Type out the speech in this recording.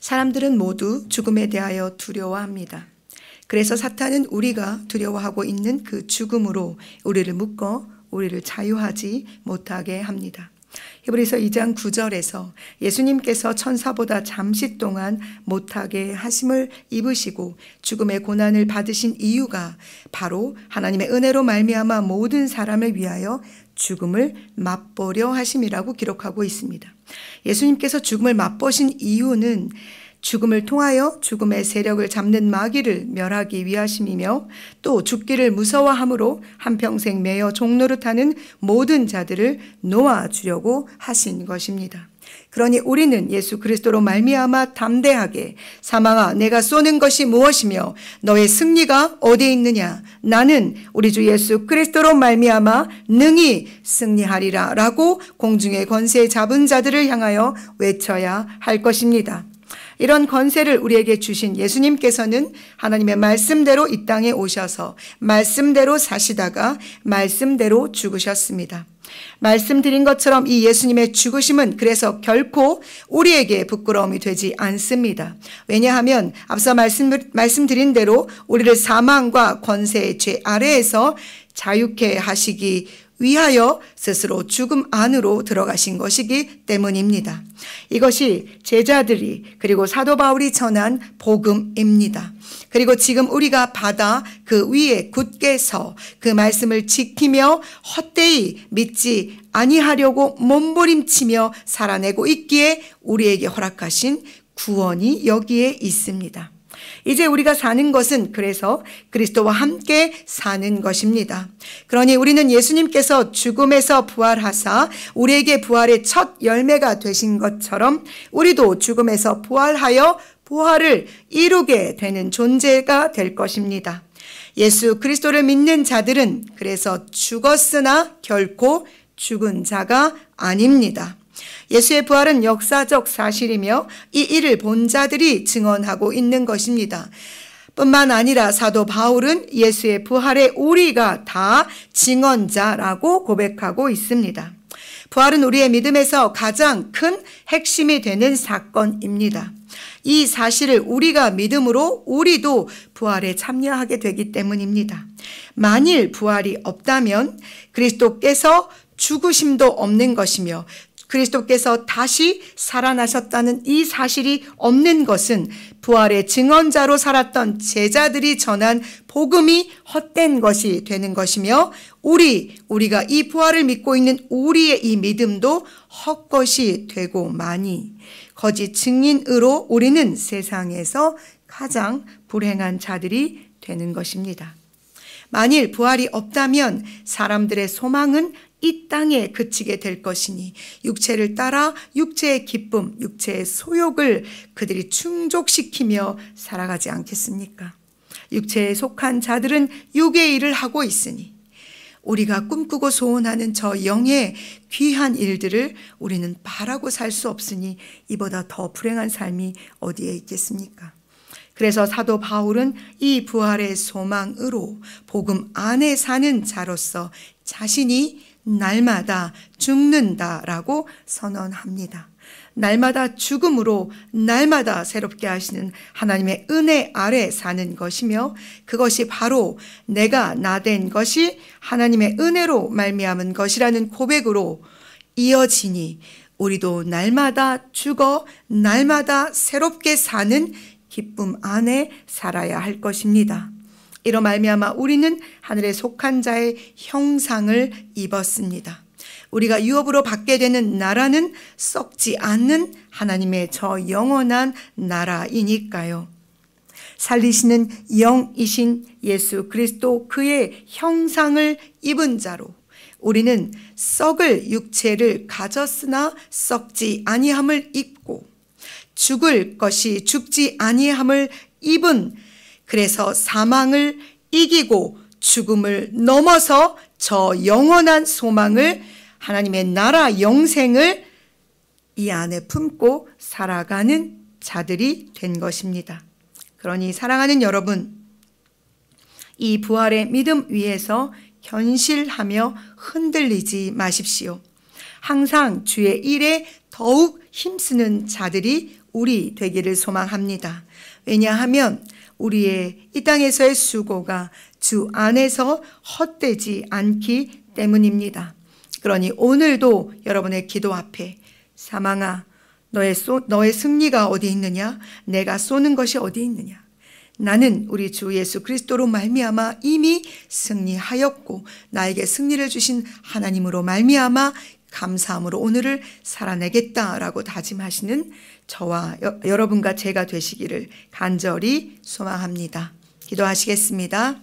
사람들은 모두 죽음에 대하여 두려워합니다. 그래서 사탄은 우리가 두려워하고 있는 그 죽음으로 우리를 묶어 우리를 자유하지 못하게 합니다. 히브리서 2장 9절에서 예수님께서 천사보다 잠시 동안 못하게 하심을 입으시고 죽음의 고난을 받으신 이유가 바로 하나님의 은혜로 말미암아 모든 사람을 위하여 죽음을 맛보려 하심이라고 기록하고 있습니다. 예수님께서 죽음을 맛보신 이유는 죽음을 통하여 죽음의 세력을 잡는 마귀를 멸하기 위하심이며 또 죽기를 무서워함으로 한평생 매여 종노릇하는 모든 자들을 놓아주려고 하신 것입니다. 그러니 우리는 예수 그리스도로 말미암아 담대하게 사망아 내가 쏘는 것이 무엇이며 너의 승리가 어디에 있느냐 나는 우리 주 예수 그리스도로 말미암아 능히 승리하리라 라고 공중의 권세 잡은 자들을 향하여 외쳐야 할 것입니다. 이런 권세를 우리에게 주신 예수님께서는 하나님의 말씀대로 이 땅에 오셔서 말씀대로 사시다가 말씀대로 죽으셨습니다. 말씀드린 것처럼 이 예수님의 죽으심은 그래서 결코 우리에게 부끄러움이 되지 않습니다. 왜냐하면 앞서 말씀드린 대로 우리를 사망과 권세의 죄 아래에서 자유케 하시기 위하여 스스로 죽음 안으로 들어가신 것이기 때문입니다. 이것이 제자들이 그리고 사도 바울이 전한 복음입니다. 그리고 지금 우리가 받아 그 위에 굳게 서 그 말씀을 지키며 헛되이 믿지 아니하려고 몸부림치며 살아내고 있기에 우리에게 허락하신 구원이 여기에 있습니다. 이제 우리가 사는 것은 그래서 그리스도와 함께 사는 것입니다. 그러니 우리는 예수님께서 죽음에서 부활하사 우리에게 부활의 첫 열매가 되신 것처럼 우리도 죽음에서 부활하여 부활을 이루게 되는 존재가 될 것입니다. 예수 그리스도를 믿는 자들은 그래서 죽었으나 결코 죽은 자가 아닙니다. 예수의 부활은 역사적 사실이며 이 일을 본 자들이 증언하고 있는 것입니다. 뿐만 아니라 사도 바울은 예수의 부활에 우리가 다 증언자라고 고백하고 있습니다. 부활은 우리의 믿음에서 가장 큰 핵심이 되는 사건입니다. 이 사실을 우리가 믿음으로 우리도 부활에 참여하게 되기 때문입니다. 만일 부활이 없다면 그리스도께서 죽으심도 없는 것이며 그리스도께서 다시 살아나셨다는 이 사실이 없는 것은 부활의 증언자로 살았던 제자들이 전한 복음이 헛된 것이 되는 것이며 우리가 이 부활을 믿고 있는 우리의 이 믿음도 헛것이 되고 마니 거짓 증인으로 우리는 세상에서 가장 불행한 자들이 되는 것입니다. 만일 부활이 없다면 사람들의 소망은 이 땅에 그치게 될 것이니 육체를 따라 육체의 기쁨, 육체의 소욕을 그들이 충족시키며 살아가지 않겠습니까? 육체에 속한 자들은 육의 일을 하고 있으니 우리가 꿈꾸고 소원하는 저 영의 귀한 일들을 우리는 바라고 살 수 없으니 이보다 더 불행한 삶이 어디에 있겠습니까? 그래서 사도 바울은 이 부활의 소망으로 복음 안에 사는 자로서 자신이 날마다 죽는다라고 선언합니다. 날마다 죽음으로 날마다 새롭게 하시는 하나님의 은혜 아래 사는 것이며 그것이 바로 내가 나 된 것이 하나님의 은혜로 말미암은 것이라는 고백으로 이어지니 우리도 날마다 죽어 날마다 새롭게 사는 기쁨 안에 살아야 할 것입니다. 이로 말미암아 우리는 하늘에 속한 자의 형상을 입었습니다. 우리가 유업으로 받게 되는 나라는 썩지 않는 하나님의 저 영원한 나라이니까요. 살리시는 영이신 예수 그리스도 그의 형상을 입은 자로 우리는 썩을 육체를 가졌으나 썩지 아니함을 입고 죽을 것이 죽지 아니함을 입은 그래서 사망을 이기고 죽음을 넘어서 저 영원한 소망을 하나님의 나라 영생을 이 안에 품고 살아가는 자들이 된 것입니다. 그러니 사랑하는 여러분, 이 부활의 믿음 위에서 현실하며 흔들리지 마십시오. 항상 주의 일에 더욱 힘쓰는 자들이 우리 되기를 소망합니다. 왜냐하면 우리의 이 땅에서의 수고가 주 안에서 헛되지 않기 때문입니다. 그러니 오늘도 여러분의 기도 앞에 사망아, 너의 승리가 어디 있느냐? 내가 쏘는 것이 어디 있느냐? 나는 우리 주 예수 그리스도로 말미암아 이미 승리하였고 나에게 승리를 주신 하나님으로 말미암아 감사함으로 오늘을 살아내겠다라고 다짐하시는 저와 여러분과 제가 되시기를 간절히 소망합니다. 기도하시겠습니다.